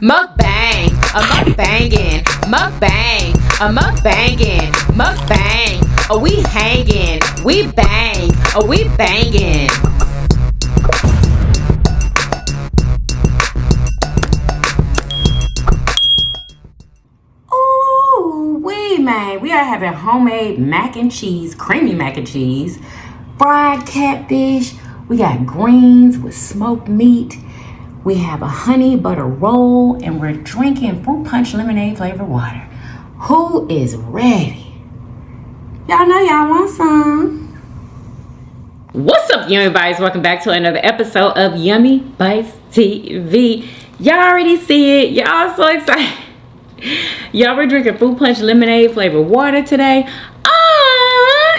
Mukbang, a mukbangin', mukbang, a mukbangin', mukbang. Are we hangin'? We bang, are we bangin'? Ooh, man, we are having homemade mac and cheese, creamy mac and cheese, fried catfish. We got greens with smoked meat. We have a honey butter roll, and we're drinking fruit punch lemonade flavored water. Who is ready? Y'all know y'all want some. What's up, Yummybitestv? Welcome back to another episode of Yummybitestv. Y'all already see it. Y'all so excited. Y'all were drinking fruit punch lemonade flavored water today.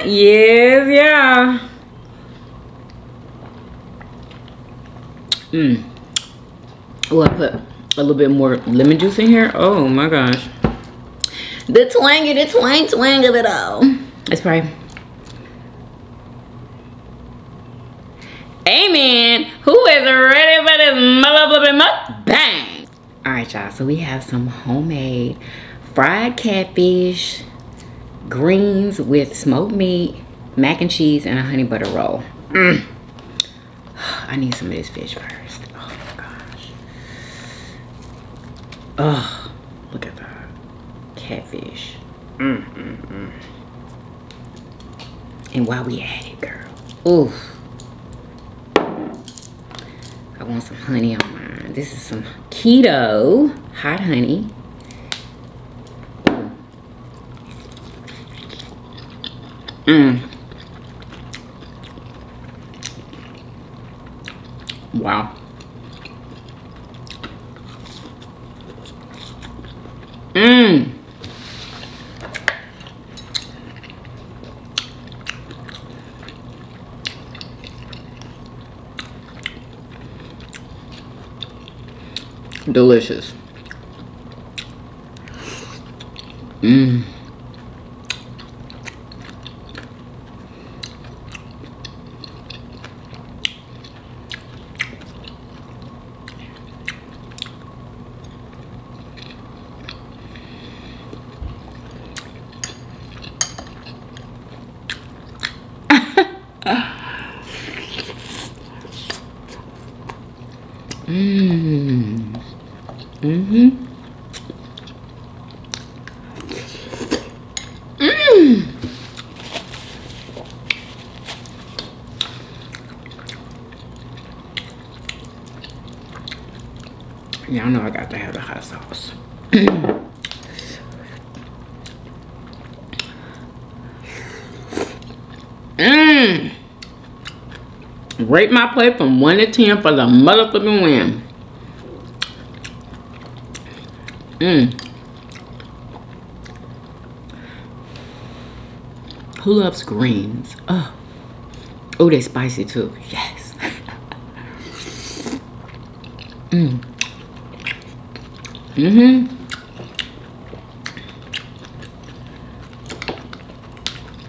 Yes, yeah. Oh, I put a little bit more lemon juice in here. Oh my gosh. The twang of it all. Let's pray. Amen. Who is ready for this motherfucking mukbang? Alright, y'all. So we have some homemade fried catfish, greens with smoked meat, mac and cheese, and a honey butter roll. I need some of this fish first. Oh, look at that. Catfish. And while we at it, girl. Oof. I want some honey on mine. This is some keto hot honey. Wow. Delicious. Y'all know I got to have the hot sauce. Rate my plate from 1 to 10 for the motherfucking win. Who loves greens? Oh, they're spicy too. Yes.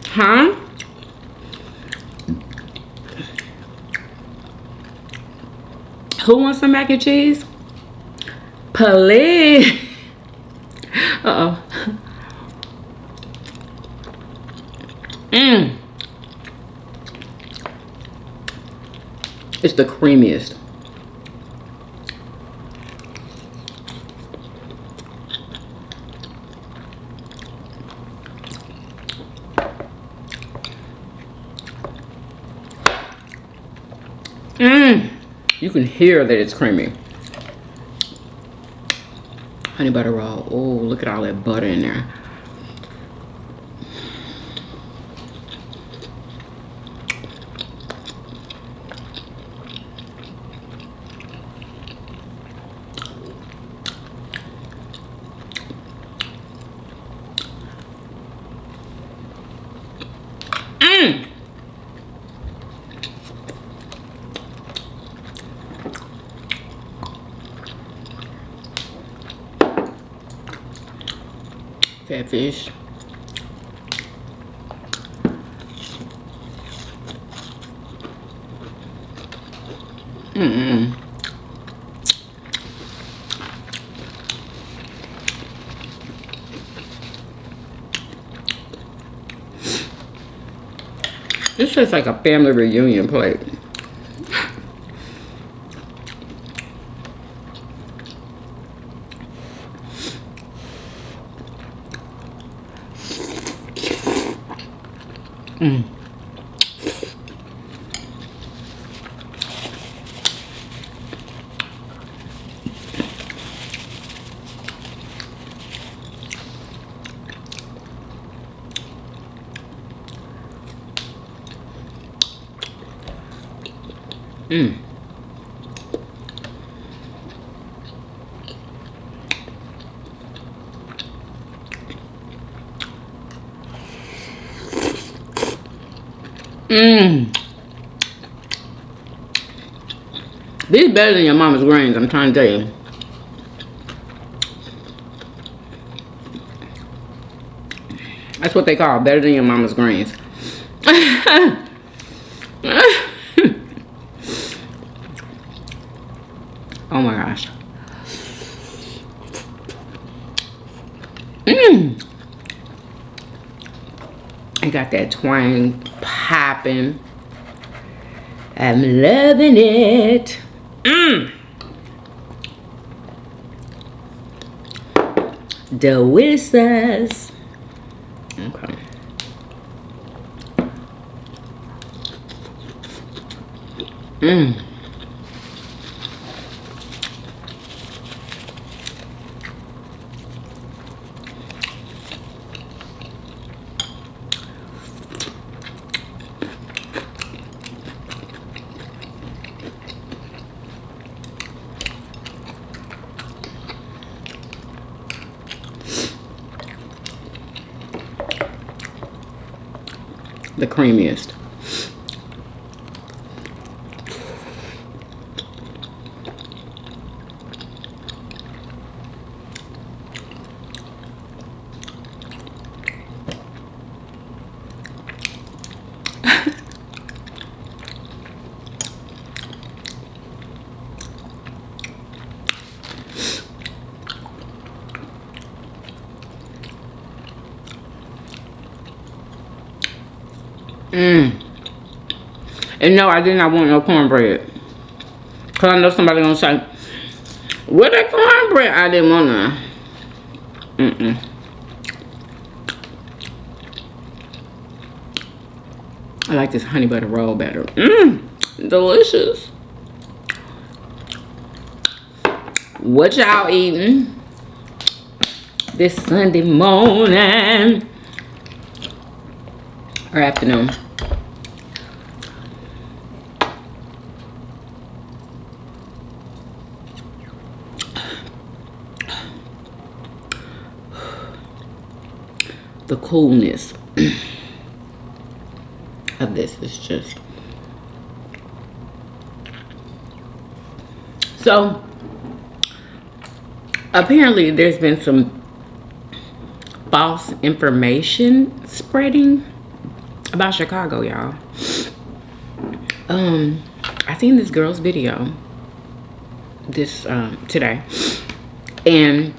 Huh? Who wants some mac and cheese? Please. Uh-oh. It's the creamiest. You can hear that it's creamy. Honey butter roll. Oh, look at all that butter in there. Catfish. This tastes like a family reunion plate. Mm. Mm. Mmm. These better than your mama's grains, I'm trying to tell you. That's what they call better than your mama's grains. Oh my gosh. Mmm. I got that twang popping. I'm loving it. Mmm. Delicious. Okay. Mmm. The creamiest. Mmm. And no, I did not want no cornbread. Cause I know somebody gonna say, "What that cornbread?" I didn't want none. I like this honey butter roll better. Mmm, delicious. What y'all eating this Sunday morning or afternoon? The coolness of this is just so. Apparently there's been some false information spreading about Chicago, y'all. I seen this girl's video this today, and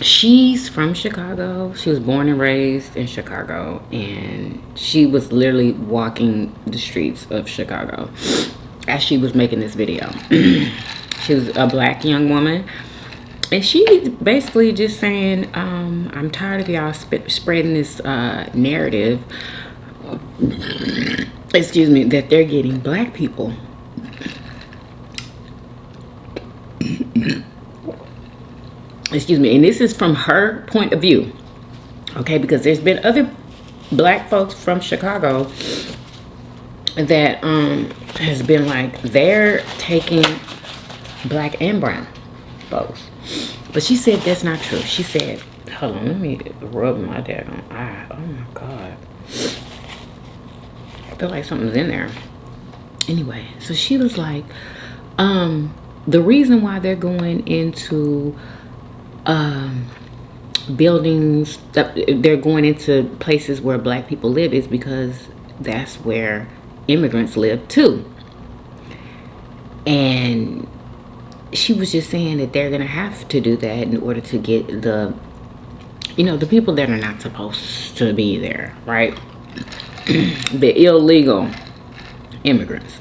she's from Chicago. She was born and raised in Chicago, and she was literally walking the streets of Chicago as she was making this video. She was a black young woman, and she's basically just saying, I'm tired of y'all spreading this narrative, excuse me, that they're getting black people. Excuse me, and this is from her point of view, okay? Because there's been other black folks from Chicago that has been like, they're taking black and brown folks. But she said that's not true. She said, hold on, let me rub my daggone eye. Oh my God. I feel like something's in there. Anyway, so she was like, the reason why they're going into buildings, they're going into places where black people live is because that's where immigrants live too. And she was just saying that they're gonna have to do that in order to get the, you know, the people that are not supposed to be there, right? the illegal immigrants.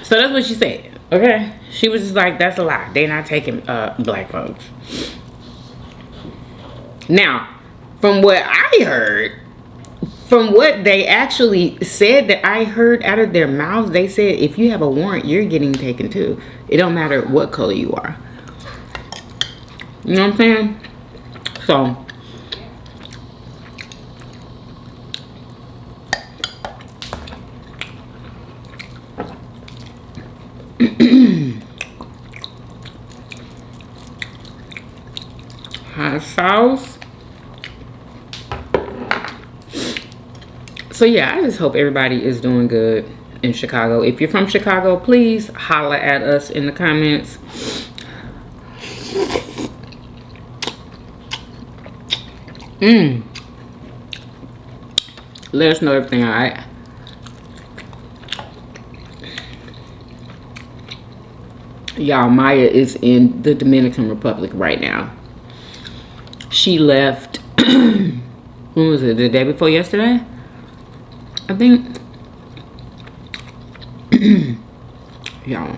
So that's what she said. Okay, she was just like, that's a lie. They're not taking black folks. Now, from what I heard, from what they actually said that I heard out of their mouths, they said if you have a warrant, you're getting taken too. It don't matter what color you are. You know what I'm saying? So hot sauce. So yeah, I just hope everybody is doing good in Chicago. If you're from Chicago, please holla at us in the comments. Let us know everything, all right? Y'all, Maya is in the Dominican Republic right now. She left, when was it, the day before yesterday? I think. Y'all,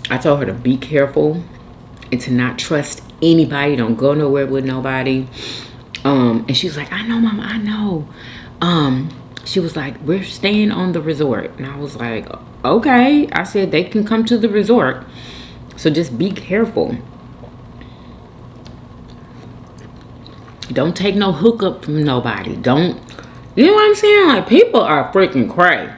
I told her to be careful and to not trust anybody. Don't go nowhere with nobody. And she's like, I know, Mama, I know. She was like, we're staying on the resort. And I was like, okay. I said, they can come to the resort. So just be careful. Don't take no hookup from nobody. Don't, you know what I'm saying? Like, people are freaking crazy.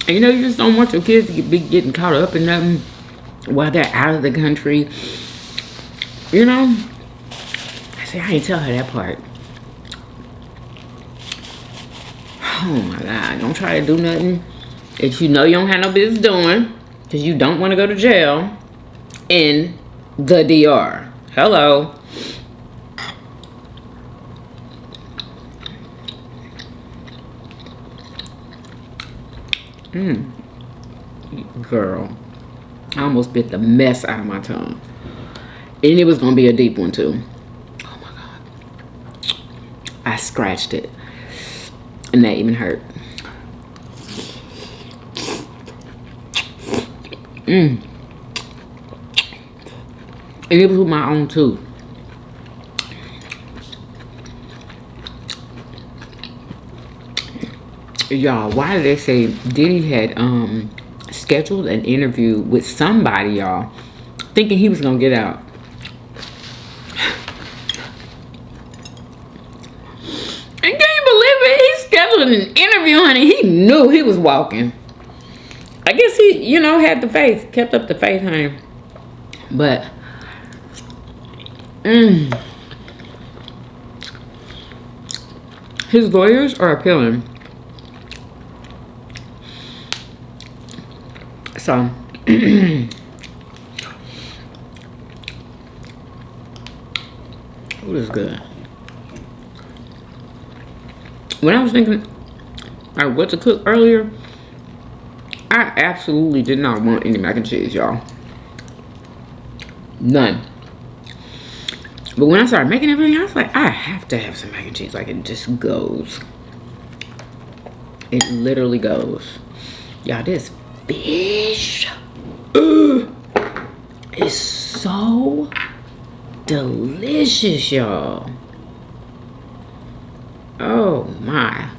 And you know, you just don't want your kids to be getting caught up in nothing while they're out of the country. You know? I say, I ain't tell her that part. Oh my God. Don't try to do nothing that you know you don't have no business doing, because you don't want to go to jail in the DR. Hello. Girl, I almost bit the mess out of my tongue. And it was gonna be a deep one too. Oh my God. I scratched it. And that even hurt. And it was with my own tooth. Y'all, why did they say Diddy had scheduled an interview with somebody, y'all, thinking he was gonna get out? And can you believe it? He scheduled an interview, honey. He knew he was walking. I guess he, you know, had the faith, kept up the faith, honey. But his lawyers are appealing. So it was good. When I was thinking like what to cook earlier, I absolutely did not want any mac and cheese, y'all. None. But when I started making everything, I was like, I have to have some mac and cheese. Like, it just goes. It literally goes. Y'all, this fish is so delicious, y'all. Oh my.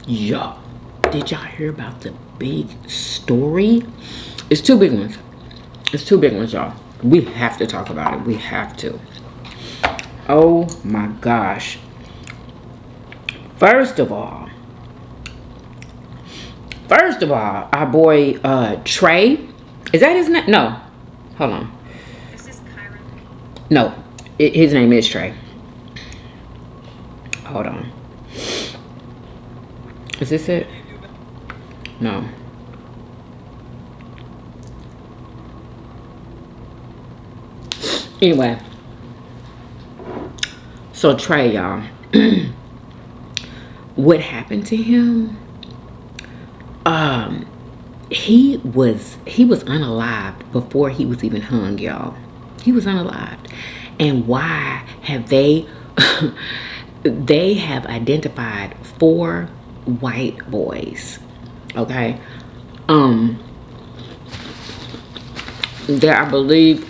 Y'all, did y'all hear about the big story? It's two big ones. It's two big ones, y'all. We have to talk about it. We have to. Oh my gosh. First of all, our boy Trey. Is that his name? No. Hold on. This is Kyron. No. His name is Trey. Hold on. Is this it? No. Anyway, so Trey, y'all, what happened to him? He was unalived before he was even hung, y'all. He was unalived. And why have they they have identified 4 white boys, okay, that I believe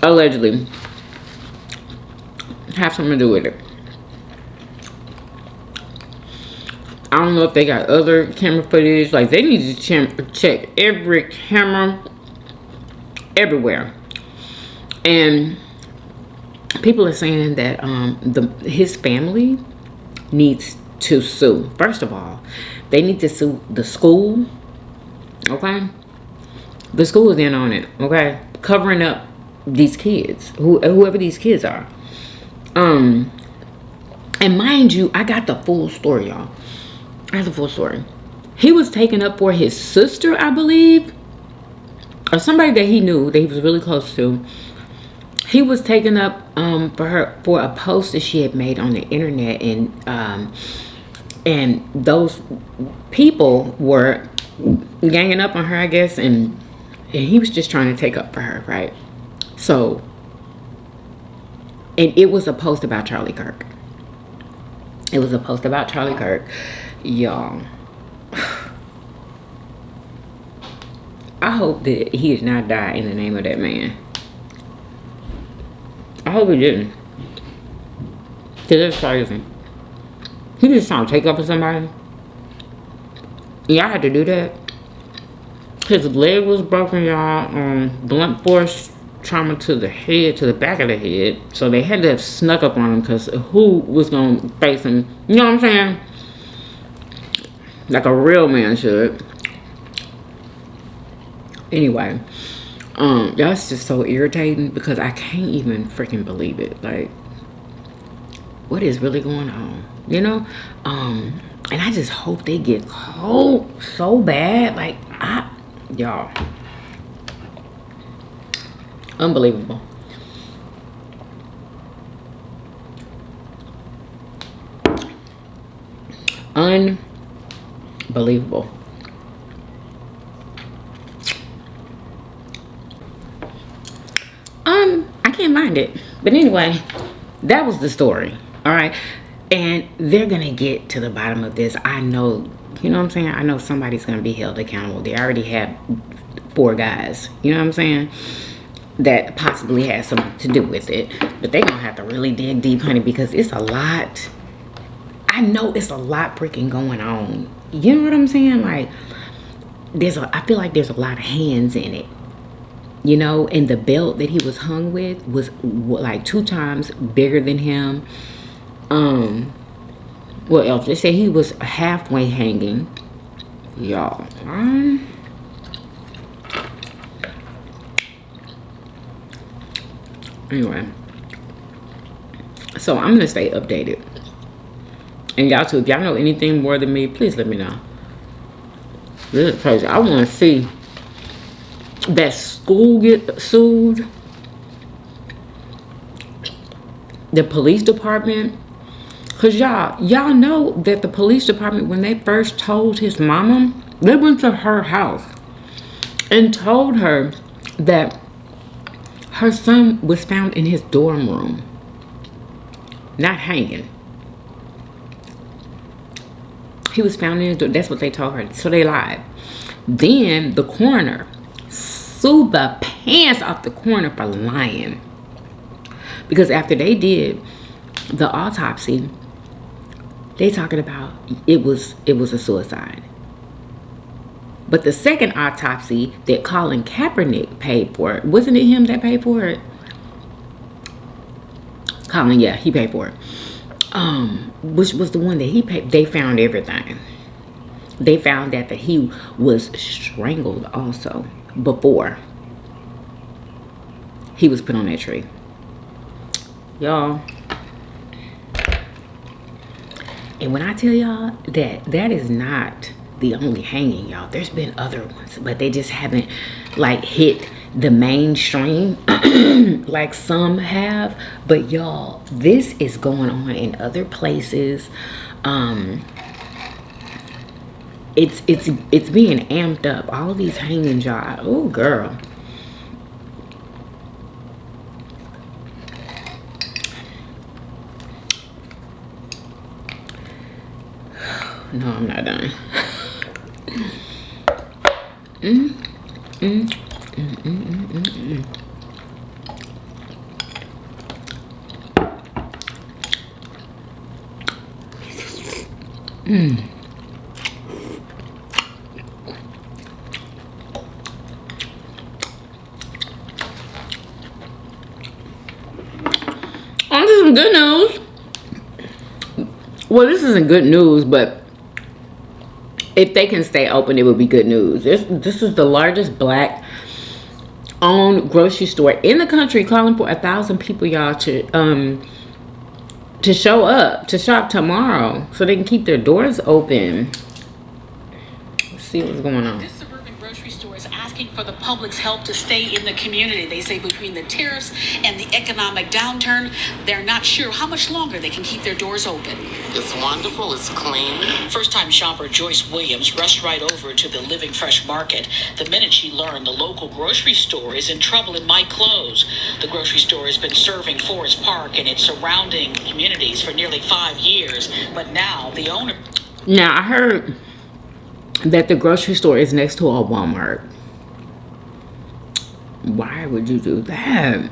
allegedly have something to do with it. I don't know if they got other camera footage. Like, they need to check every camera everywhere. And people are saying that his family needs to sue. First of all, they need to sue the school. Okay, the school is in on it. Okay, covering up these kids, whoever these kids are. And mind you, I got the full story, y'all. I got the full story. He was taken up for his sister, I believe, or somebody that he knew that he was really close to. He was taken up for a post that she had made on the internet, and those people were ganging up on her, I guess, and he was just trying to take up for her, right? So, and it was a post about Charlie Kirk. It was a post about Charlie Kirk, y'all. I hope that he did not die in the name of that man. I hope he didn't. Cause that's crazy. He just trying to take up for somebody. Y'all had to do that. His leg was broken, y'all. Blunt force trauma to the head, to the back of the head. So they had to have snuck up on him, because who was gonna face him? You know what I'm saying? Like a real man should. Anyway, that's just so irritating, because I can't even freaking believe it. Like, what is really going on? You know? And I just hope they get caught so bad. Like, y'all. Unbelievable. Unbelievable. I can't mind it. But anyway, that was the story. All right. And they're going to get to the bottom of this. I know, you know what I'm saying? I know somebody's going to be held accountable. They already have 4 guys, you know what I'm saying, that possibly has something to do with it. But they're going to have to really dig deep, honey, because it's a lot. I know it's a lot freaking going on. You know what I'm saying? Like, I feel like there's a lot of hands in it. You know, and the belt that he was hung with was like 2 times bigger than him. What else? They say he was halfway hanging. Y'all. Anyway. So I'm going to stay updated. And y'all too, if y'all know anything more than me, please let me know. This is crazy. I want to see that school get sued, the police department, because y'all know that the police department, when they first told his mama, they went to her house and told her that her son was found in his dorm room, not hanging. He was found in his dorm. That's what they told her. So they lied. Then the coroner sued the pants off the coroner for lying, because after they did the autopsy, they talking about it was a suicide. But the second autopsy that Colin Kaepernick paid for, wasn't it him that paid for it? Colin, yeah, he paid for it. Which was the one that he paid. They found everything. They found that he was strangled also before he was put on that tree. Y'all. And when I tell y'all that is not the only hanging, y'all. There's been other ones, but they just haven't like hit the mainstream like some have, but y'all, this is going on in other places. It's being amped up. All these hanging jobs. Oh, girl. No, I'm not done. On to some good news. Well, this isn't good news, but if they can stay open, it would be good news. This is the largest black owned grocery store in the country, calling for 1,000 people, y'all, to show up to shop tomorrow so they can keep their doors open. Let's see what's going on. This suburban grocery store is asking for the public's help to stay in the community. They say between the tariffs and the economic downturn, they're not sure how much longer they can keep their doors open. It's wonderful. It's clean. First-time shopper Joyce Williams rushed right over to the Living Fresh Market the minute she learned the local grocery store is in trouble and might close. The grocery store has been serving Forest Park and its surrounding communities for nearly 5 years, but now the owner... Now, I heard that the grocery store is next to a Walmart. Why would you do that?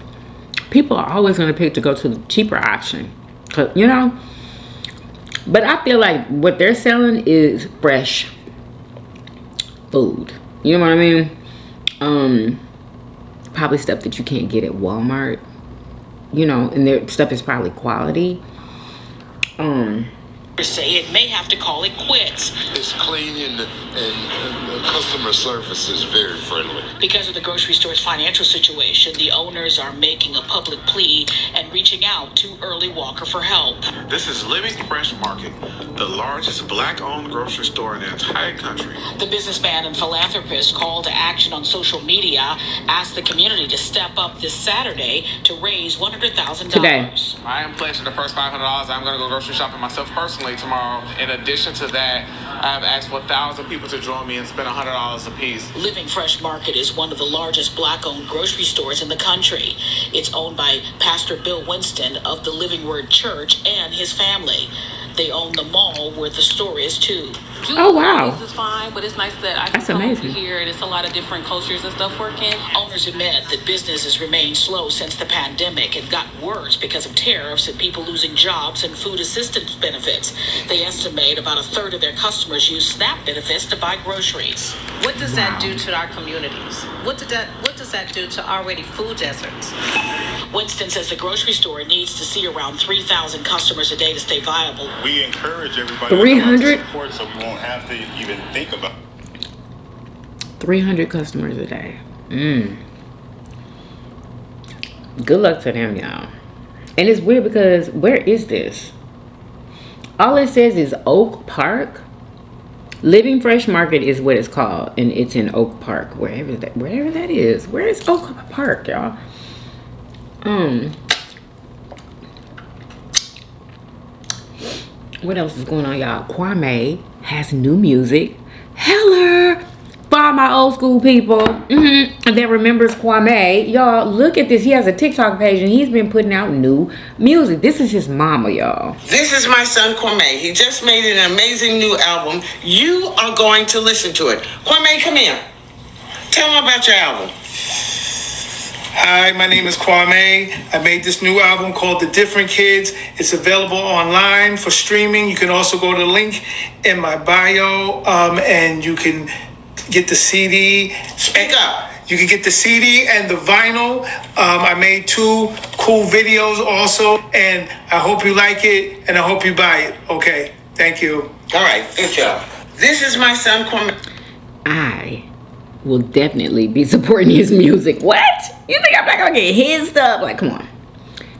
People are always going to pick to go to the cheaper option, you know. But I feel like what they're selling is fresh food. You know what I mean? Probably stuff that you can't get at Walmart. You know, and their stuff is probably quality. Say it may have to call it quits. It's clean and the customer service is very friendly. Because of the grocery store's financial situation, the owners are making a public plea and reaching out to Early Walker for help. This is Living Fresh Market, the largest black-owned grocery store in the entire country. The businessman and philanthropist called to action on social media, asked the community to step up this Saturday to raise $100,000. Today. I am pledging the first $500. I'm going to go grocery shopping myself personally tomorrow. In addition to that, I have asked for 1,000 people to join me and spend $100 a piece. Living Fresh Market is one of the largest black-owned grocery stores in the country. It's owned by Pastor Bill Winston of the Living Word Church and his family. They own the mall where the store is too. Oh, wow. This is fine, but it's nice that I That's can come amazing. over here and it's a lot of different cultures and stuff working. Owners admit that business has remained slow since the pandemic. It got worse because of tariffs and people losing jobs and food assistance benefits. They estimate about a third of their customers use SNAP benefits to buy groceries. What does that do to our communities? What does that do to already food deserts? Winston says the grocery store needs to see around 3,000 customers a day to stay viable. We encourage everybody 300? to support so we won't have to even think about 300 customers a day. Good luck to them, y'all. And it's weird because where is this? All it says is Oak Park. Living Fresh Market is what it's called, and it's in Oak Park, wherever that is. Where is Oak Park, y'all? What else is going on, y'all? Kwame has new music. Heller! For all my old school people that remembers Kwame, y'all, look at this. He has a TikTok page, and he's been putting out new music. This is his mama, y'all. This is my son, Kwame. He just made an amazing new album. You are going to listen to it. Kwame, come here. Tell him about your album. Hi, my name is Kwame. I made this new album called The Different Kids. It's available online for streaming. You can also go to the link in my bio, and you can get the CD. Speak up. You can get the CD and the vinyl. I made 2 cool videos also, and I hope you like it, and I hope you buy it. Okay, thank you. All right, good job. This is my son, Kwame. I will definitely be supporting his music. What? You think I'm not gonna get his stuff? Like, come on.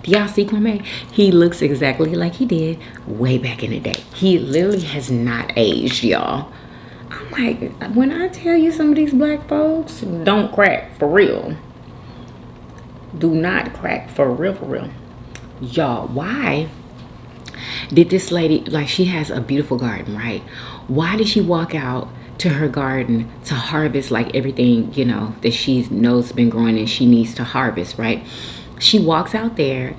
Do y'all see Kwame? He looks exactly like he did way back in the day. He literally has not aged, y'all. I'm like, when I tell you some of these black folks don't crack, for real. Do not crack for real. Y'all, why did this lady, like, she has a beautiful garden, right? Why did she walk out to her garden to harvest like everything, you know, that she knows has been growing and she needs to harvest, right? She walks out there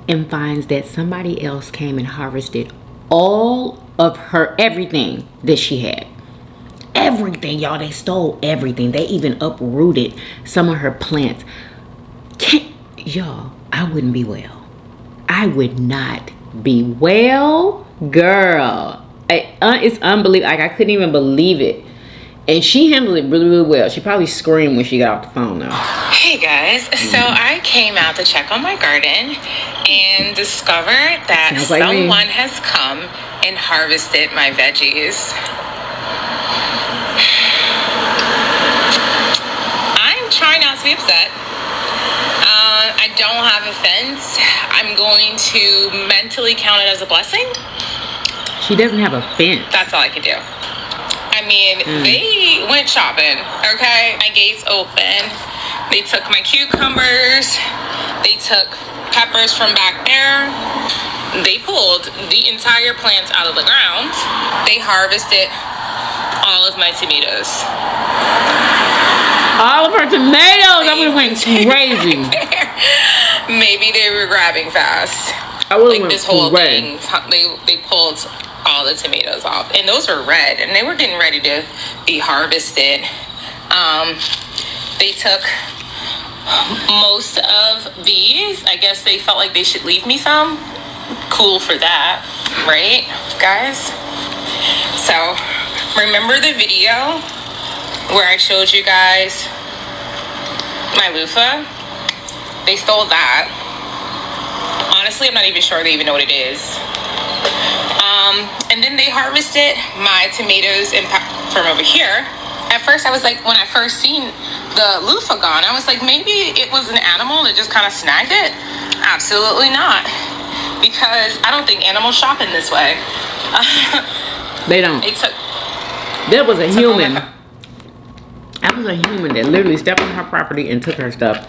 and finds that somebody else came and harvested all of her everything that she had. Everything, y'all. They stole everything. They even uprooted some of her plants. Y'all, I wouldn't be well. I would not be well, girl. It's unbelievable. Like, I couldn't even believe it. And she handled it really, really well. She probably screamed when she got off the phone, though. Hey guys, so I came out to check on my garden and discovered that someone has come and harvested my veggies. I'm trying not to be upset. I don't have a fence. I'm going to mentally count it as a blessing. She doesn't have a fence. That's all I can do. I mean, they went shopping, okay? My gate's open. They took my cucumbers. They took peppers from back there. They pulled the entire plants out of the ground. They harvested all of my tomatoes. All of her tomatoes. I would have went crazy. Maybe they were grabbing fast. I would have like this whole thing. They pulled all the tomatoes off, and those were red, and they were getting ready to be harvested. They took most of these. I guess they felt like they should leave me some. Cool for that, right, guys? So remember the video where I showed you guys my loofah? They stole that. Honestly, I'm not even sure they even know what it is. And then they harvested my tomatoes from over here. At first, I was like, when I first seen the loofah gone, I was like, maybe it was an animal that just kind of snagged it. Absolutely not. Because I don't think animals shop in this way. They don't. There was a human. That was a human that literally stepped on her property and took her stuff.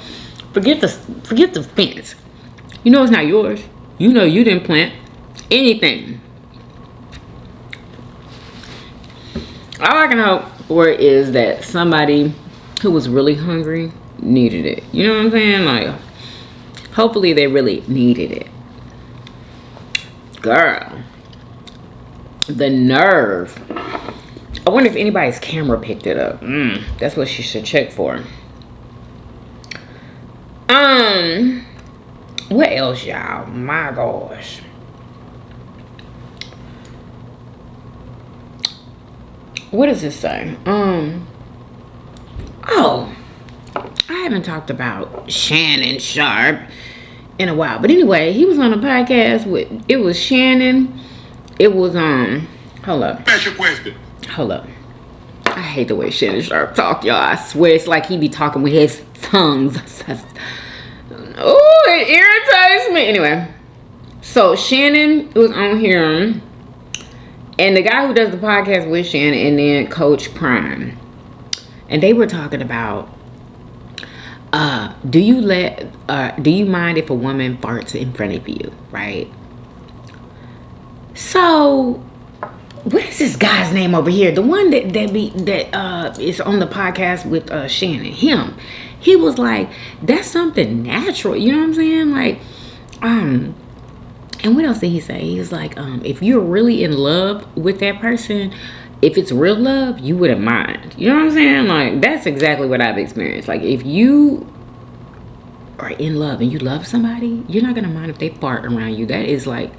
Forget the fence. You know it's not yours. You know you didn't plant anything. All I can hope for is that somebody who was really hungry needed it. You know what I'm saying? Like, hopefully they really needed it. Girl, the nerve. I wonder if anybody's camera picked it up. That's what she should check for. What else, y'all? My gosh. What does this say? Oh, I haven't talked about Shannon Sharp in a while. But anyway, he was on a podcast with, it was Shannon. It was, hold up. Ask your question. Hold up. I hate the way Shannon Sharp talk, y'all. I swear it's like he be talking with his tongues. Oh, it irritates me. Anyway, so Shannon was on here, and the guy who does the podcast with Shannon, and then Coach Prime, and they were talking about, do you mind if a woman farts in front of you, right? So, what is this guy's name over here? The one that is on the podcast with Shannon. Him. He was like, that's something natural. You know what I'm saying? Like, and what else did he say? He was like, if you're really in love with that person, if it's real love, you wouldn't mind. You know what I'm saying? Like, that's exactly what I've experienced. Like, if you are in love and you love somebody, you're not gonna mind if they fart around you. That is like,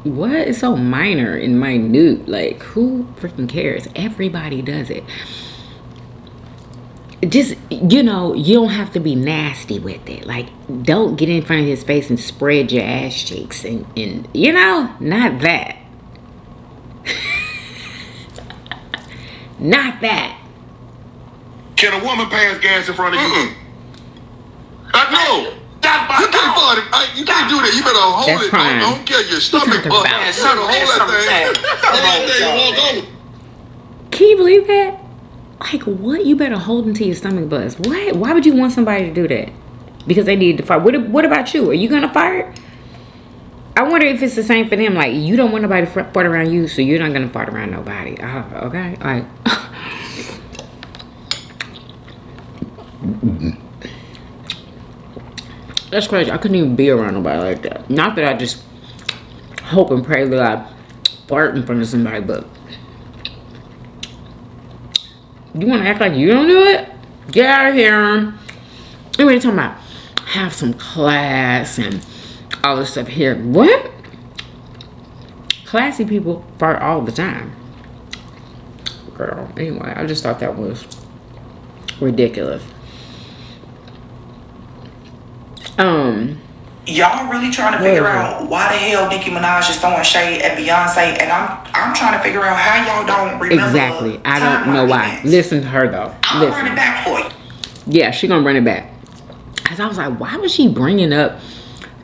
what? It's so minor and minute. Like, who freaking cares? Everybody does it. Just, you know, you don't have to be nasty with it. Like, don't get in front of his face and spread your ass cheeks and you know, not that. Not that. Can a woman pass gas in front of you? No. You can't fart it. You can't do that. You better hold That's it. prime. Don't get your stomach bucked. You better hold that thing. Hold that thing and walk over. Can you believe that? Like, what? You better hold into your stomach buzz. What? Why would you want somebody to do that? Because they need to fart. What about you? Are you gonna fart? I wonder if it's the same for them. Like, you don't want nobody to fart around you, so you're not gonna fart around nobody. Okay? Like, that's crazy. I couldn't even be around nobody like that. Not that I just hope and pray that I fart in front of somebody, but you want to act like you don't do it? Get out of here. Anyway, talking about have some class and all this stuff here. What? Classy people fart all the time. Girl, anyway, I just thought that was ridiculous. Y'all really trying to figure out why the hell Nicki Minaj is throwing shade at Beyonce, and I'm trying to figure out how y'all don't remember. Exactly. I don't know why. Listen to her though. I'll run it back for you. Yeah, she gonna run it back. Cause I was like, why was she bringing up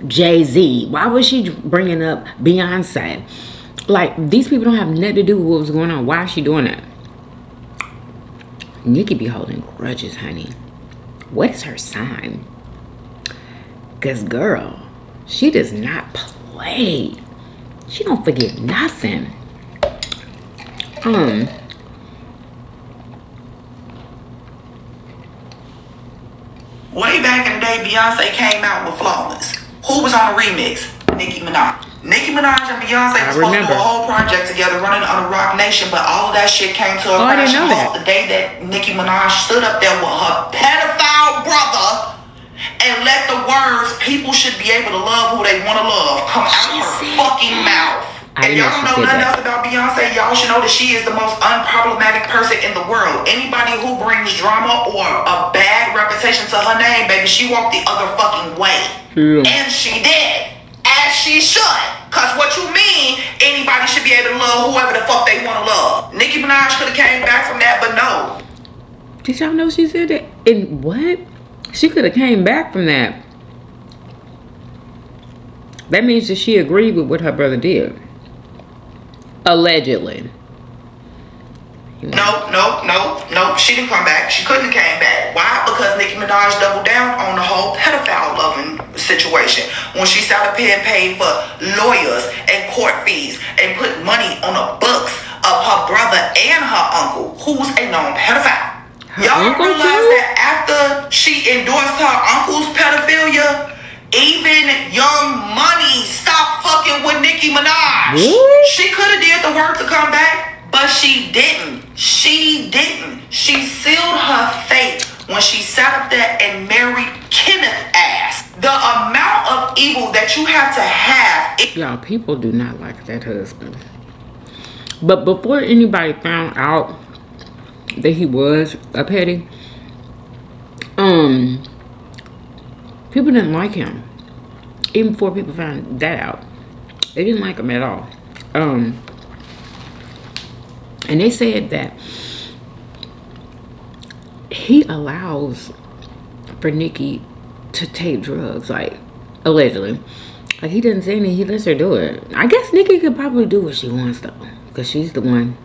Jay-Z? Why was she bringing up Beyonce? Like, these people don't have nothing to do with what was going on. Why is she doing that? Nicki be holding grudges, honey. What is her sign? Cause girl, she does not play. She don't forget nothing. Way back in the day, Beyonce came out with Flawless. Who was on the remix? Nicki Minaj. Nicki Minaj and Beyonce were supposed to do a whole project together running under Rock Nation, but all of that shit came to a crashing halt the day that Nicki Minaj stood up there with her pedophile brother and let the words "people should be able to love who they want to love" come out her fucking mouth. If y'all don't know nothing else about Beyonce, y'all should know that she is the most unproblematic person in the world. Anybody who brings drama or a bad reputation to her name, baby, she walked the other fucking way. And she did. As she should. Cause what you mean, anybody should be able to love whoever the fuck they want to love. Nicki Minaj could have came back from that, but no. Did y'all know she said that? And what? She could have came back from that. That means that she agreed with what her brother did. Allegedly. No. She didn't come back. She couldn't have came back. Why? Because Nicki Minaj doubled down on the whole pedophile loving situation. When she sat up here and paid for lawyers and court fees and put money on the books of her brother and her uncle, who's a known pedophile. Y'all realize that after she endorsed her uncle's pedophilia, even Young Money stopped fucking with Nicki Minaj. She could have did the work to come back, but she didn't. She sealed her fate when she sat up there and married Kenneth ass. The amount of evil that you have to have. Y'all, people do not like that husband. But before anybody found out that he was a petty, people didn't like him. Even before people found that out, they didn't like him at all. And they said that he allows for Nicki to take drugs, like, allegedly. Like, he doesn't say anything, he lets her do it. I guess Nicki could probably do what she wants, though, because she's the one,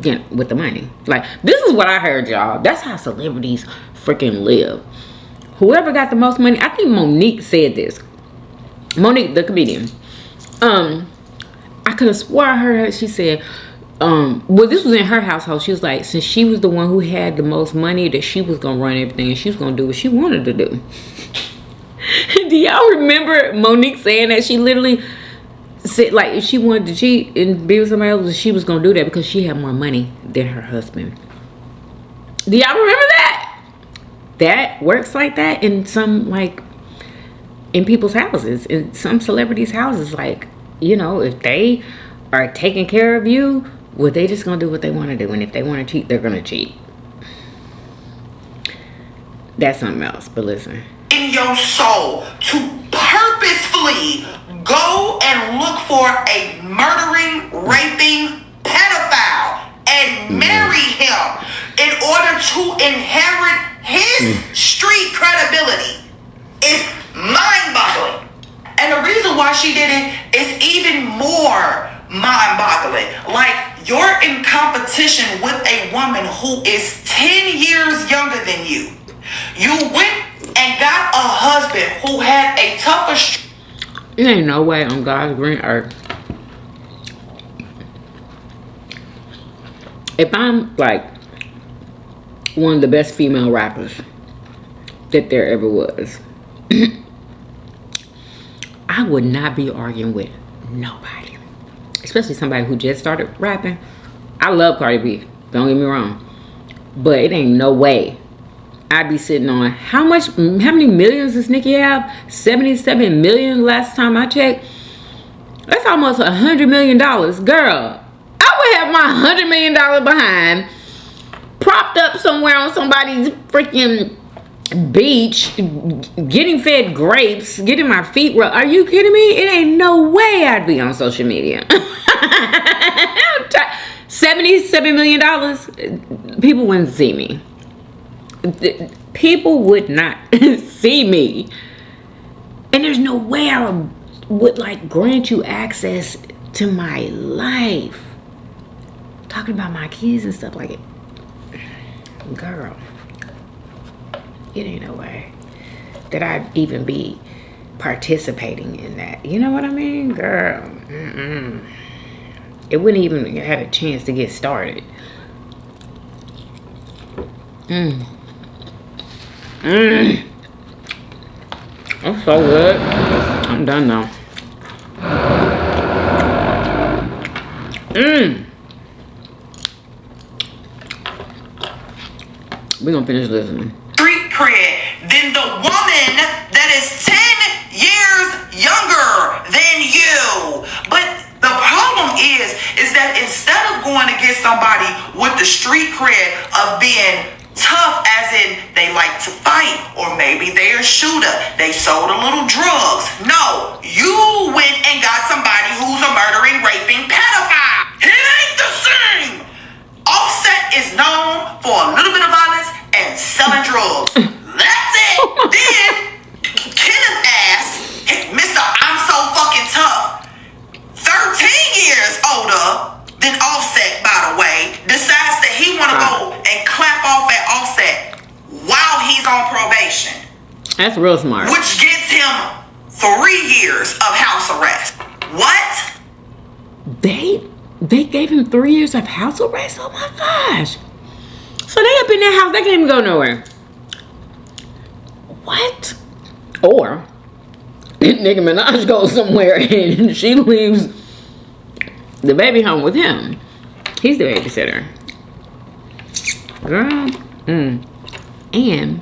you know, with the money. Like, this is what I heard, y'all. That's how celebrities freaking live. Whoever got the most money, I think Monique said this. Monique, the comedian. I could have swore I heard her. She said, well, this was in her household. She was like, since she was the one who had the most money, that she was going to run everything and she was going to do what she wanted to do. Do y'all remember Monique saying that? She literally said, like, if she wanted to cheat and be with somebody else, she was going to do that because she had more money than her husband. Do y'all remember that? That works like that in some, like, in people's houses, in some celebrities' houses. Like, you know, if they are taking care of you, well, they just gonna do what they want to do, and if they want to cheat, they're gonna cheat. That's something else. But listen, in your soul to purposefully go and look for a murdering, raping pedophile and marry him in order to inherit his street credibility is mind-boggling. And the reason why she did it is even more mind-boggling. Like, you're in competition with a woman who is 10 years younger than you. You went and got a husband who had a tougher... There ain't no way on God's green earth. If I'm like one of the best female rappers that there ever was, I would not be arguing with nobody. Especially somebody who just started rapping. I love Cardi B, don't get me wrong. But it ain't no way I'd be sitting on how many millions does Nicki have? 77 million last time I checked. That's almost $100 million. Girl, I would have my $100 million behind propped up somewhere on somebody's freaking beach, getting fed grapes, getting my feet rubbed. Are you kidding me? It ain't no way I'd be on social media. $77 million, people wouldn't see me. People would not see me. And there's no way I would like grant you access to my life. Talking about my kids and stuff like it. Girl, it ain't no way that I'd even be participating in that. You know what I mean? Girl, it wouldn't even have a chance to get started. That's so good. I'm done now. We're gonna finish listening. Street cred than the woman that is 10 years younger than you. But the problem is that instead of going to get somebody with the street cred of being tough, as in they like to fight, or maybe they're a shooter, they sold a little drugs. No, you went and got somebody who's a murdering, raping pedophile. It ain't the same. Offset is known for a little bit of violence and selling drugs. That's it. Then Kenneth ass, Mr. I'm so fucking tough, 13 years older than Offset, by the way, decides that he want to go and clap off at Offset while he's on probation. That's real smart. Which gets him 3 years of house arrest. What? They gave him 3 years of house arrest? Oh my gosh. So they up in that house, they can't even go nowhere. What? Or Nicki Minaj goes somewhere and she leaves the baby home with him. He's the babysitter. Girl. And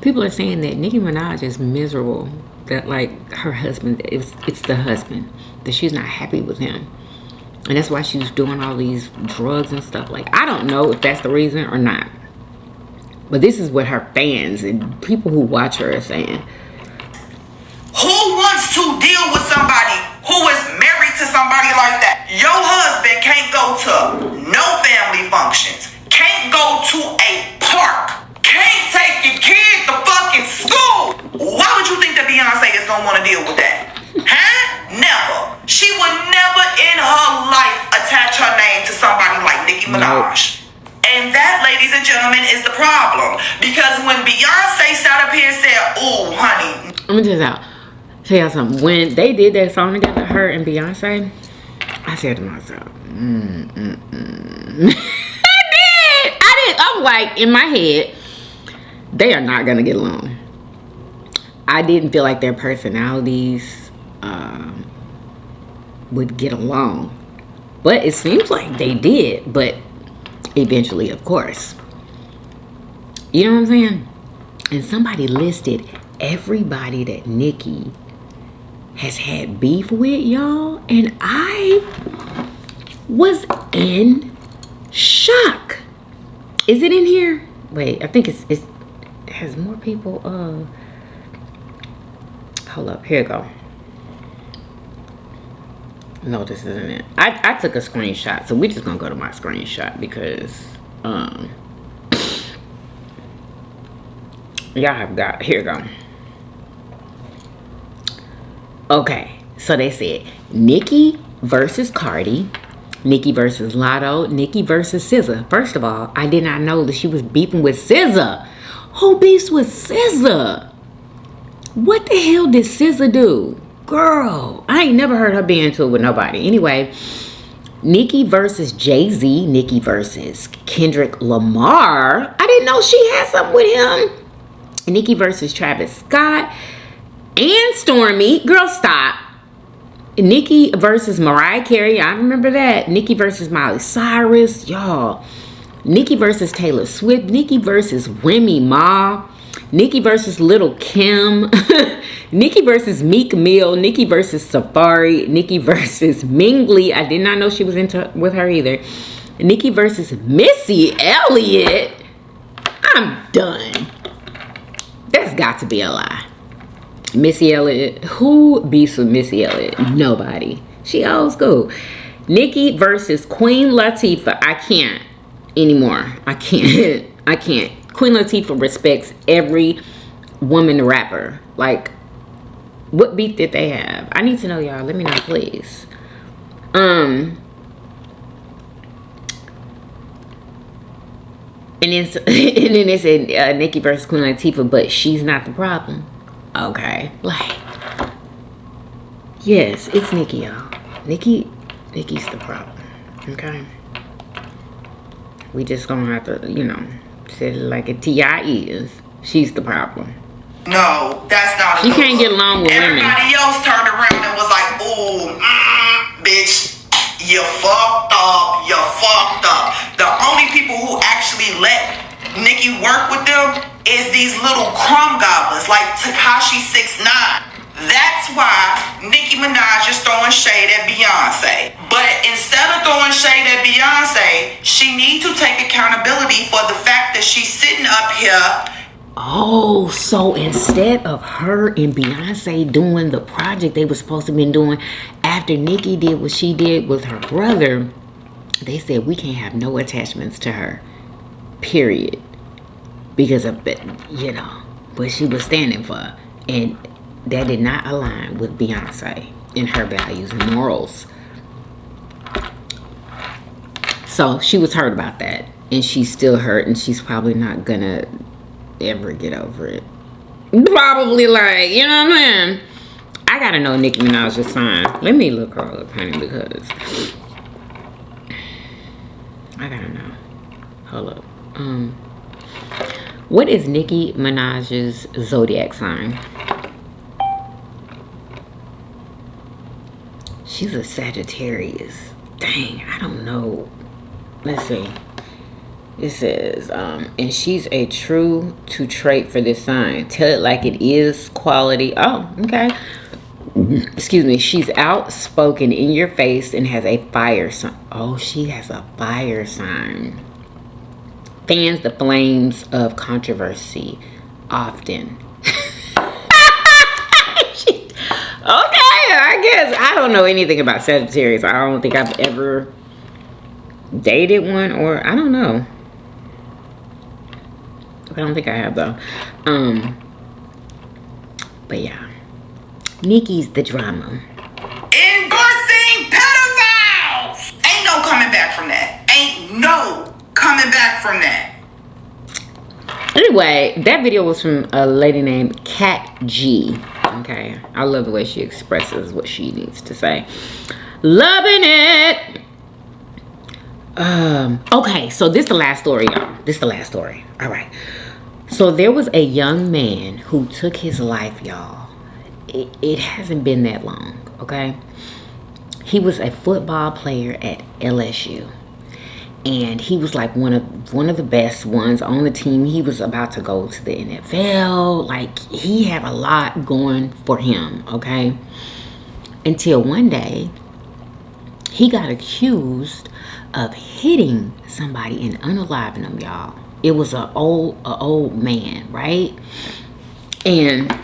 people are saying that Nicki Minaj is miserable. That like her husband, it's the husband. That she's not happy with him. And that's why she's doing all these drugs and stuff. Like, I don't know if that's the reason or not. But this is what her fans and people who watch her are saying. Who wants to deal with somebody who is married to somebody like that? Your husband can't go to no family functions. Can't go to a park. Can't take your kid to fucking school. Why would you think that Beyonce is gonna want to deal with that? Huh? Never. She would never in her life attach her name to somebody like Nicki Minaj. And that, ladies and gentlemen, is the problem. Because when Beyonce sat up here and said, "Ooh, honey." Let me tell y'all something. When they did that song together, her and Beyonce, I said to myself, I did. I'm like, in my head, they are not going to get along. I didn't feel like their personalities would get along. But it seems like they did. But eventually, of course. You know what I'm saying? And somebody listed everybody that Nicki has had beef with, y'all. And I was in shock. Is it in here? Wait, I think it has more people. Hold up, here you go. No, this isn't it. I took a screenshot, so we're just gonna go to my screenshot because y'all have got, here you go. Okay, so they said Nicki versus Cardi, Nikki versus Lotto. Nikki versus SZA. First of all, I did not know that she was beefing with SZA. Who beefs with SZA? What the hell did SZA do? Girl, I ain't never heard her be into it with nobody. Anyway, Nikki versus Jay-Z. Nikki versus Kendrick Lamar. I didn't know she had something with him. Nikki versus Travis Scott and Stormy. Girl, stop. Nikki versus Mariah Carey. I remember that. Nikki versus Miley Cyrus. Y'all. Nikki versus Taylor Swift. Nikki versus Remy Ma. Nikki versus Lil' Kim. Nikki versus Meek Mill. Nikki versus Safari. Nikki versus Mingli. I did not know she was with her either. Nikki versus Missy Elliott. I'm done. That's got to be a lie. Missy Elliott. Who beefs with Missy Elliott? Nobody. She old school. Nikki versus Queen Latifah. I can't anymore. I can't. I can't. Queen Latifah respects every woman rapper. Like, what beef did they have? I need to know, y'all. Let me know, please. And then they said Nikki versus Queen Latifah, but she's not the problem. Okay, like, yes, it's Nikki, y'all. Nikki's the problem. Okay, we just gonna have to, you know, say it like a T.I. is. She's the problem. No, that's not. She can't get along with women. Everybody else turned around and was like, "Ooh, bitch, you fucked up. You fucked up." The only people who actually let Nikki work with them is these little crumb goblins like Tekashi 6ix9ine. That's why Nicki Minaj is throwing shade at Beyonce. But instead of throwing shade at Beyonce, she needs to take accountability for the fact that she's sitting up here. Oh, so instead of her and Beyonce doing the project they were supposed to be doing after Nicki did what she did with her brother, they said we can't have no attachments to her. Period. Because of it, you know, what she was standing for. And that did not align with Beyonce and her values and morals. So she was hurt about that. And she's still hurt, and she's probably not gonna ever get over it. Probably, like, you know what I'm saying? I gotta know Nicki Minaj's sign. Let me look her up, honey, because I gotta know. Hold up. What is Nicki Minaj's zodiac sign? She's a Sagittarius. Dang, I don't know. Let's see. It says, and she's a true to trait for this sign. Tell it like it is, quality. Oh, okay. Excuse me. She's outspoken, in your face, and has a fire sign. Oh, she has a fire sign. Fans the flames of controversy often. Okay, I guess. I don't know anything about Sagittarius. I don't think I've ever dated one, or I don't know. I don't think I have, though. But yeah, Nicki's the drama. Endorsing pedophiles. Ain't no coming back from that. Ain't no coming back from that. Anyway, that video was from a lady named Cat G. Okay, I love the way she expresses what she needs to say. Loving it. Okay, so this is the last story, y'all. This is the last story. All right. So there was a young man who took his life, y'all. It hasn't been that long, okay? He was a football player at LSU. And he was like one of the best ones on the team. He was about to go to the NFL. Like, he had a lot going for him, okay? Until one day, he got accused of hitting somebody and unaliving them, y'all. It was an old man, right? And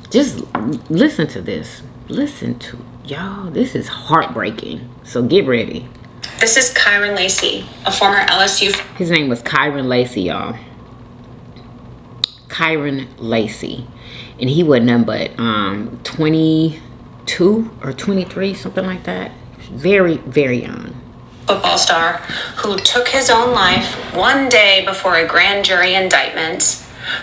just listen to this. Listen to, y'all, this is heartbreaking. So get ready. This is Kyron Lacey, a former LSU. His name was Kyron Lacey, y'all. Kyron Lacey. And he was nothing but 22 or 23, something like that. Very, very young. football star who took his own life one day before a grand jury indictment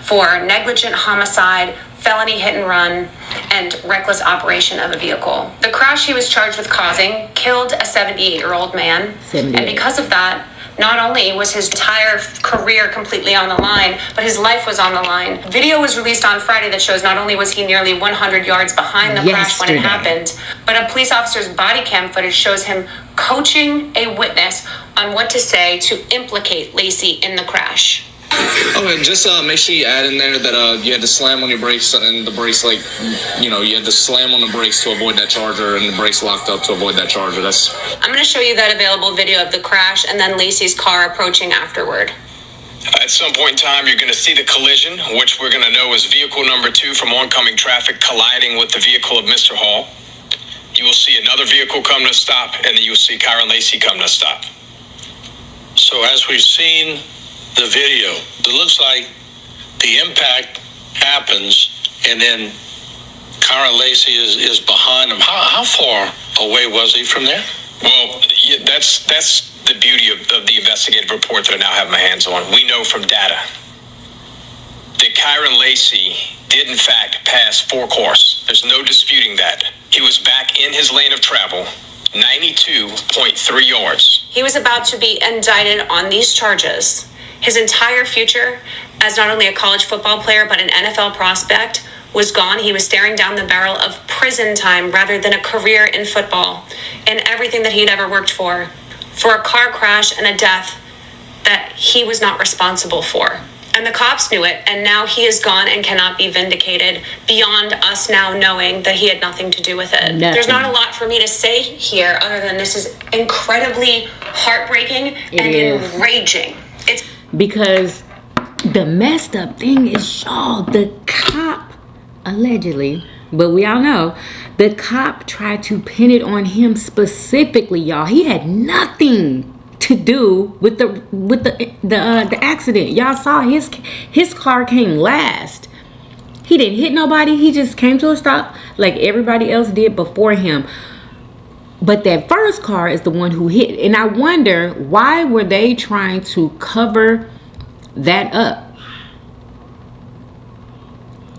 for negligent homicide, felony hit and run, and reckless operation of a vehicle. The crash he was charged with causing killed a 78-year-old man. 78. And because of that, not only was his entire career completely on the line, but his life was on the line. Video was released on Friday that shows not only was he nearly 100 yards behind the crash when it happened, but a police officer's body cam footage shows him coaching a witness on what to say to implicate Lacey in the crash. Okay, just make sure you add in there that you had to slam on your brakes, and the brakes, like, you had to slam on the brakes to avoid that charger, and the brakes locked up to avoid that charger. I'm going to show you that available video of the crash and then Lacey's car approaching afterward. At some point in time, you're going to see the collision, which we're going to know is vehicle number 2 from oncoming traffic colliding with the vehicle of Mr. Hall. You will see another vehicle come to a stop, and then you will see Kyron Lacey come to a stop. So as we've seen the video, it looks like the impact happens and then Kyron Lacey is behind him. How far away was he from there? Well, that's the beauty of the investigative report that I now have my hands on. We know from data that Kyron Lacey did in fact pass 4 cars. There's no disputing that. He was back in his lane of travel, 92.3 yards. He was about to be indicted on these charges. His entire future as not only a college football player, but an NFL prospect was gone. He was staring down the barrel of prison time rather than a career in football and everything that he'd ever worked for a car crash and a death that he was not responsible for. And the cops knew it, and now he is gone and cannot be vindicated beyond us now knowing that he had nothing to do with it. Nothing. There's not a lot for me to say here other than this is incredibly heartbreaking and enraging. It's because the messed up thing is, y'all, the cop allegedly, but we all know the cop tried to pin it on him specifically, y'all. He had nothing to do with the accident. Y'all saw his car came last. He didn't hit nobody. He just came to a stop like everybody else did before him. But that first car is the one who hit. And I wonder, why were they trying to cover that up?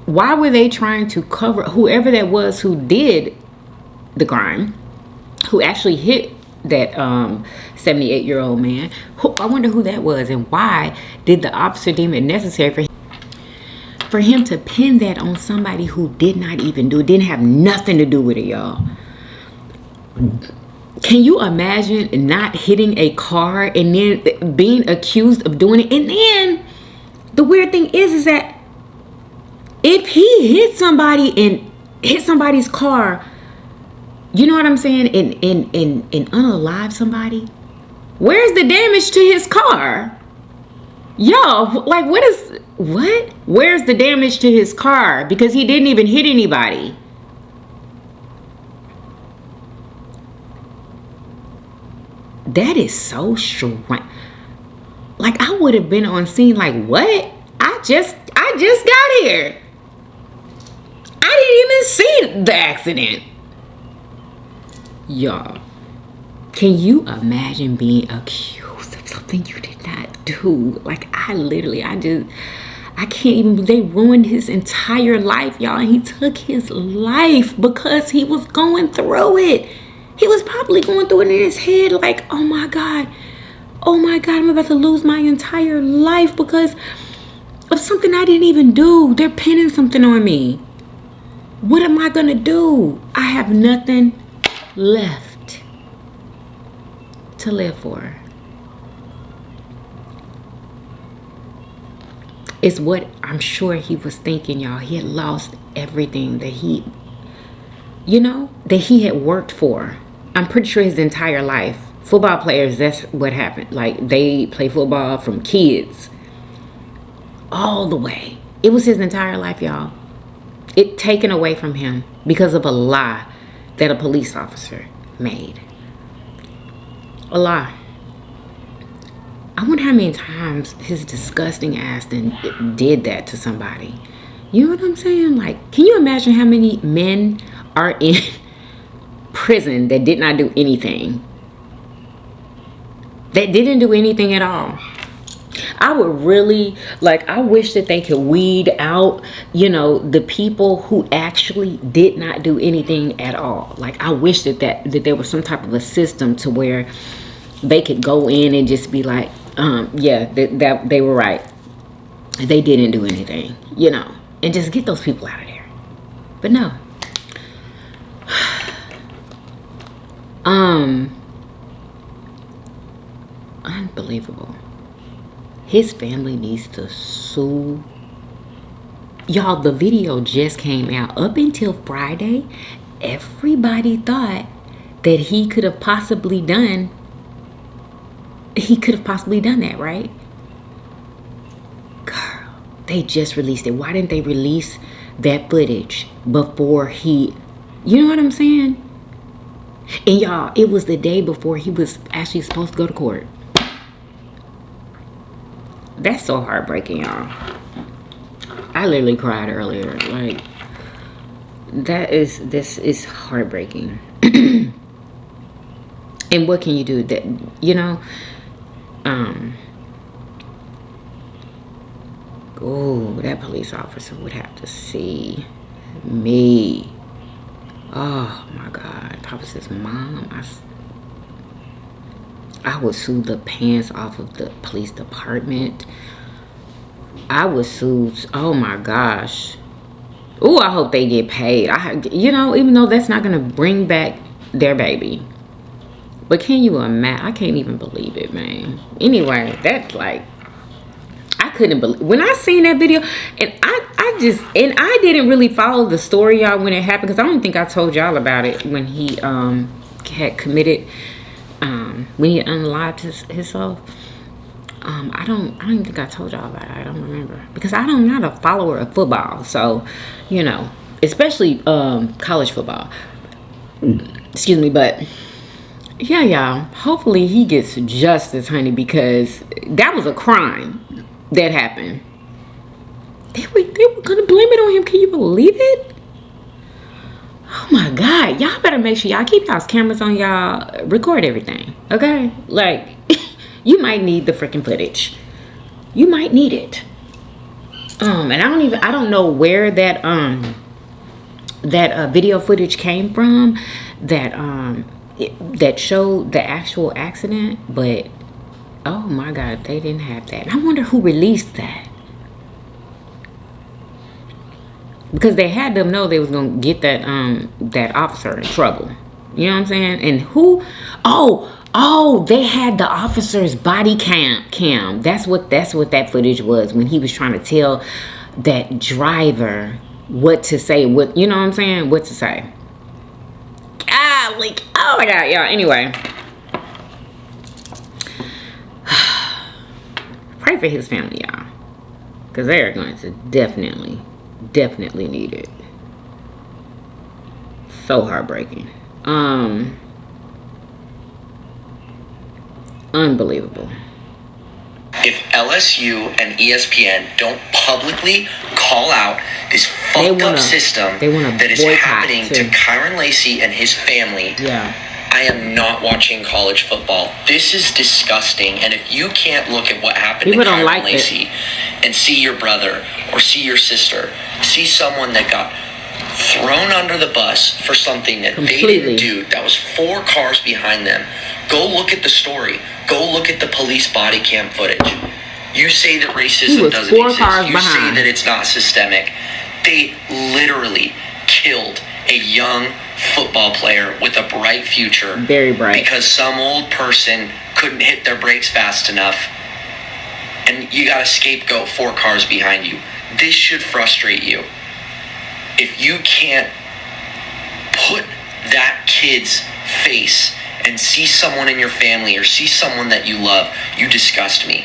Why were they trying to cover whoever that was who did the crime, who actually hit that 78-year-old man? I wonder who that was, and why did the officer deem it necessary for him to pin that on somebody who did not even do it, didn't have nothing to do with it, y'all? Can you imagine not hitting a car and then being accused of doing it? And then the weird thing is that if he hit somebody and hit somebody's car, you know what I'm saying, and unalive somebody, where's the damage to his car? Yo, like, what? Where's the damage to his car? Because he didn't even hit anybody. That is so strange. Like, I would have been on scene like, what? I just got here. I didn't even see the accident. Y'all, can you imagine being accused of something you did not do? Like, I can't even, they ruined his entire life, y'all. And he took his life because he was going through it. He was probably going through it in his head like, oh my God, I'm about to lose my entire life because of something I didn't even do. They're pinning something on me. What am I going to do? I have nothing left to live for. It's what I'm sure he was thinking, y'all. He had lost everything that he had worked for. I'm pretty sure his entire life. Football players, that's what happened. Like, they play football from kids all the way. It was his entire life, y'all. It taken away from him because of a lie that a police officer made. A lie. I wonder how many times his disgusting ass did that to somebody. You know what I'm saying? Like, can you imagine how many men are in prison that did not do anything? They didn't do anything at all. I would really, like, I wish that they could weed out, you know, the people who actually did not do anything at all. Like, I wish that there was some type of a system to where they could go in and just be like, yeah, that they were right. They didn't do anything, you know, and just get those people out of there. But no. Unbelievable. His family needs to sue. Y'all, the video just came out. Up until Friday, everybody thought that he could have possibly done that, right? Girl, they just released it. Why didn't they release that footage before he, you know what I'm saying? And y'all, it was the day before he was actually supposed to go to court. That's so heartbreaking, y'all. I literally cried earlier. Like, this is heartbreaking. And what can you do? That, you know, oh, that police officer would have to see me. Oh my God, that was his mom. I would sue the pants off of the police department. I would sue, oh my gosh. Oh, I hope they get paid. You know, even though that's not gonna bring back their baby. But can you imagine? I can't even believe it, man. Anyway, that's like, I couldn't believe, when I seen that video, and I didn't really follow the story, y'all, when it happened, because I don't think I told y'all about it when he had committed, when he unalived himself. I don't even think I told y'all about it. I don't remember, because I'm not a follower of football, so, you know, especially college football. Excuse me, but yeah, y'all, hopefully he gets justice, honey, because that was a crime that happened. They were gonna blame it on him. Can you believe it? Oh my God, y'all better make sure y'all keep y'all's cameras on, y'all. Record everything, okay? Like, you might need the freaking footage. You might need it. And I don't know where that video footage came from that showed the actual accident, but oh my God, they didn't have that. And I wonder who released that, because they had them know they was gonna get that that officer in trouble. You know what I'm saying? And who? Oh, they had the officer's body cam. That's what that footage was, when he was trying to tell that driver what to say. What, you know what I'm saying? What to say. Ah, like, oh my God, y'all. Anyway, pray for his family, y'all, because they're going to definitely need it. So heartbreaking. Unbelievable. If LSU and ESPN don't publicly call out this fucked up system that is happening to Kyron Lacey and his family, I am not watching college football. This is disgusting. And if you can't look at what happened to Kyron Lacey and see your brother or see your sister, see someone that got thrown under the bus for something that they didn't do, that was 4 cars behind them, go look at the story. Go look at the police body cam footage. You say that racism doesn't exist. You say that it's not systemic. They literally killed a young football player with a bright future. Very bright. Because some old person couldn't hit their brakes fast enough. And you got a scapegoat 4 cars behind you. This should frustrate you. If you can't put that kid's face and see someone in your family or see someone that you love, you disgust me.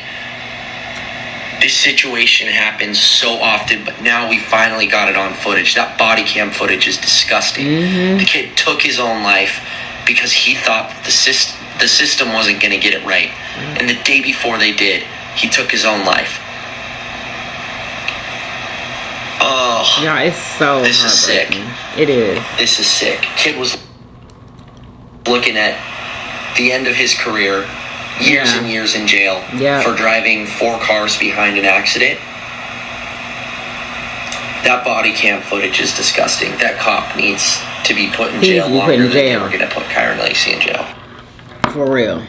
This situation happens so often, but now we finally got it on footage. That body cam footage is disgusting. The kid took his own life because he thought the system wasn't going to get it right. And the day before they did, he took his own life. Oh, yeah, it's so. This is sick. It is. This is sick. Kid was looking at the end of his career, years and years in jail for driving 4 cars behind an accident. That body cam footage is disgusting. That cop needs to be put in jail longer than they were going to put Kyron Lacey in jail. For real.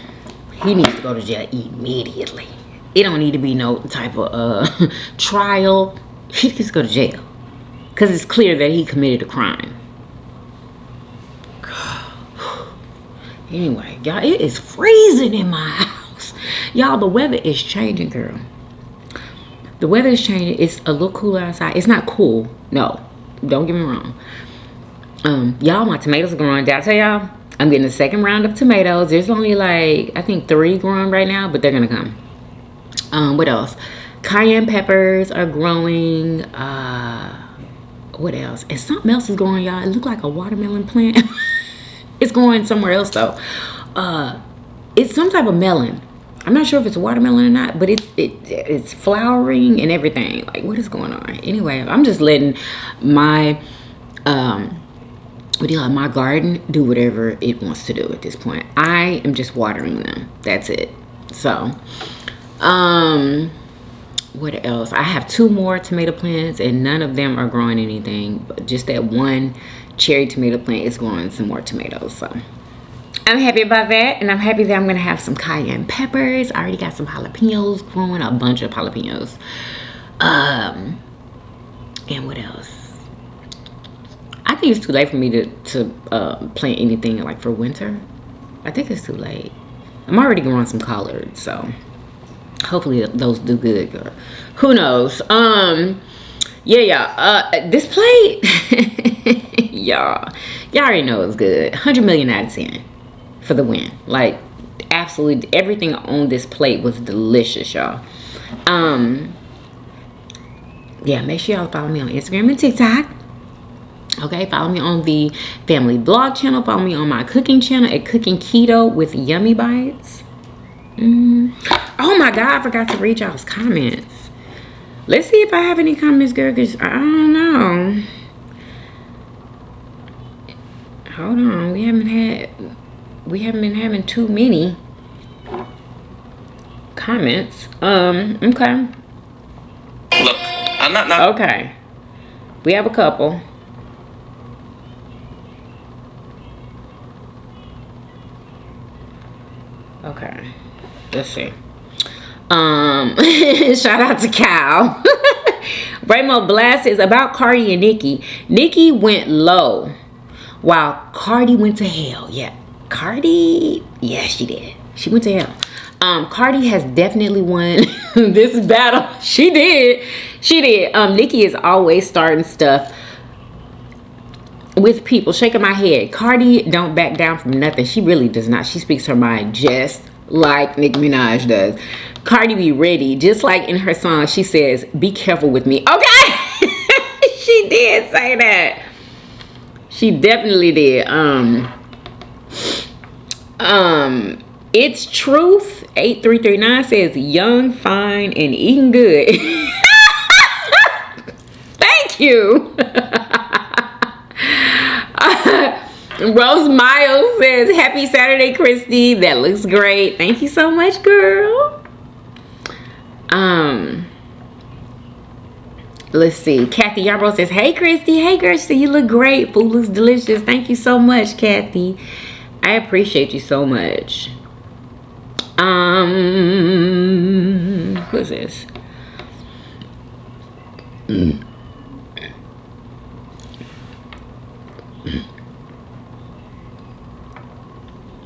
He needs to go to jail immediately. It don't need to be no type of trial. He needs to go to jail. Because it's clear that he committed a crime. Anyway, y'all, it is freezing in my house. Y'all, the weather is changing, girl. The weather is changing. It's a little cooler outside. It's not cool. No. Don't get me wrong. Y'all, my tomatoes are growing. Did I tell y'all? I'm getting the second round of tomatoes. There's only like, I think 3 growing right now, but they're going to come. What else? Cayenne peppers are growing. What else? And something else is growing, y'all. It looked like a watermelon plant. It's going somewhere else though. It's some type of melon. I'm not sure if it's watermelon or not, but it's flowering and everything. Like, what is going on? Anyway, I'm just letting my my garden do whatever it wants to do at this point. I am just watering them. That's it. So, what else? I have 2 more tomato plants and none of them are growing anything, but just that one cherry tomato plant is growing some more tomatoes. So I'm happy about that, and I'm happy that I'm gonna have some cayenne peppers. I already got some jalapenos growing, a bunch of jalapenos. And what else? I think it's too late for me to plant anything like for winter. I think it's too late. I'm already growing some collards, so hopefully those do good, girl. Who knows? This plate, y'all already know it's good. 100 million out of 10 for the win. Like, absolutely everything on this plate was delicious, y'all. Make sure y'all follow me on Instagram and TikTok. Okay, follow me on the family blog channel. Follow me on my cooking channel at Cooking Keto with Yummy Bites. Oh my God, I forgot to read y'all's comments. Let's see if I have any comments, girl, because I don't know. Hold on, we haven't been having too many comments. Okay. Look, I'm not. Okay. We have a couple. Okay. Let's see. Shout out to Cal. Raymo Blast is about Cardi and Nicki. Nicki went low while Cardi went to hell. Yeah. Cardi, yeah, she did. She went to hell. Cardi has definitely won this battle. She did. Nicki is always starting stuff with people. Shaking my head. Cardi don't back down from nothing. She really does not. She speaks her mind just like Nicki Minaj does. Cardi be ready. Just like in her song, she says, "Be careful with me." Okay. She did say that. She definitely did. It's Truth 8339 says young, fine, and eating good. Thank you. Rose Miles says happy Saturday, Christy. That looks great. Thank you so much, girl. Let's see. Kathy Yarbrough says, hey, Christy. Hey, girl. So you look great. Food looks delicious. Thank you so much, Kathy. I appreciate you so much. Who's this?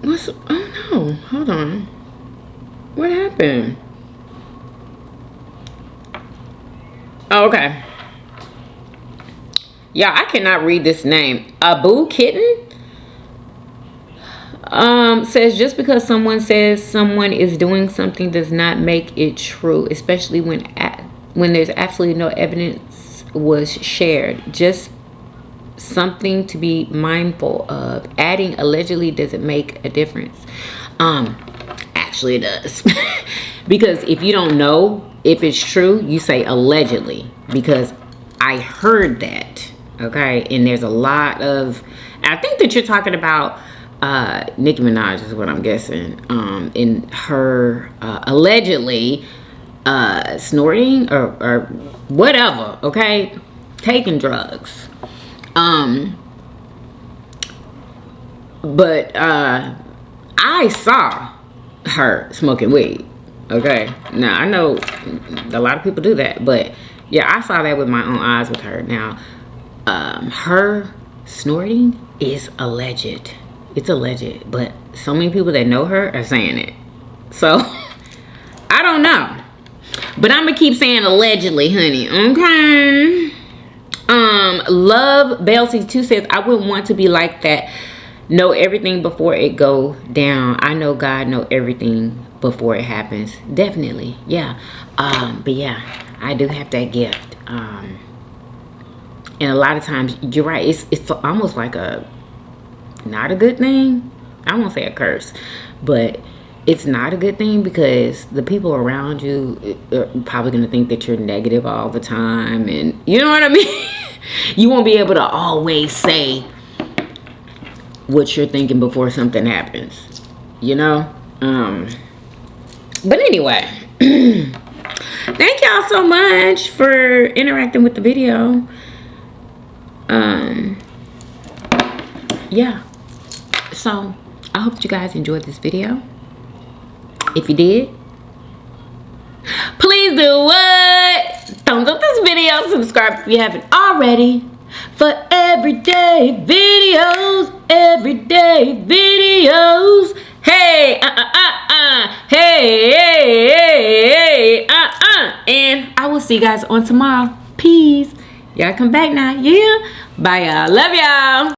What's, oh no, hold on. What happened? Oh, okay. Yeah, I cannot read this name. Abu Kitten says just because someone says someone is doing something does not make it true, especially when there's absolutely no evidence was shared. Just something to be mindful of. Adding allegedly doesn't make a difference. Actually it does. Because if you don't know if it's true, you say allegedly, because I heard that. Okay, and there's a lot of, I think that you're talking about Nicki Minaj is what I'm guessing. In her allegedly snorting or whatever, okay, taking drugs. But I saw her smoking weed. Okay, now I know a lot of people do that, but yeah, I saw that with my own eyes with her. Now, her snorting is alleged. It's alleged, but so many people that know her are saying it. So I don't know, but I'm gonna keep saying allegedly, honey. Okay. Love Bell 62 says, I wouldn't want to be like that. Know everything before it go down. I know God know everything before it happens. Definitely, yeah. But yeah, I do have that gift. And a lot of times, you're right. It's almost like not a good thing. I won't say a curse, but it's not a good thing because the people around you are probably gonna think that you're negative all the time, and you know what I mean. You won't be able to always say what you're thinking before something happens, you know. But anyway, thank y'all so much for interacting with the video. Yeah, so I hope you guys enjoyed this video. If you did, please do what? Thumbs up this video, subscribe if you haven't already, for everyday videos, hey, hey, and I will see you guys on tomorrow. Peace. Y'all come back now. Yeah, bye y'all. Love y'all.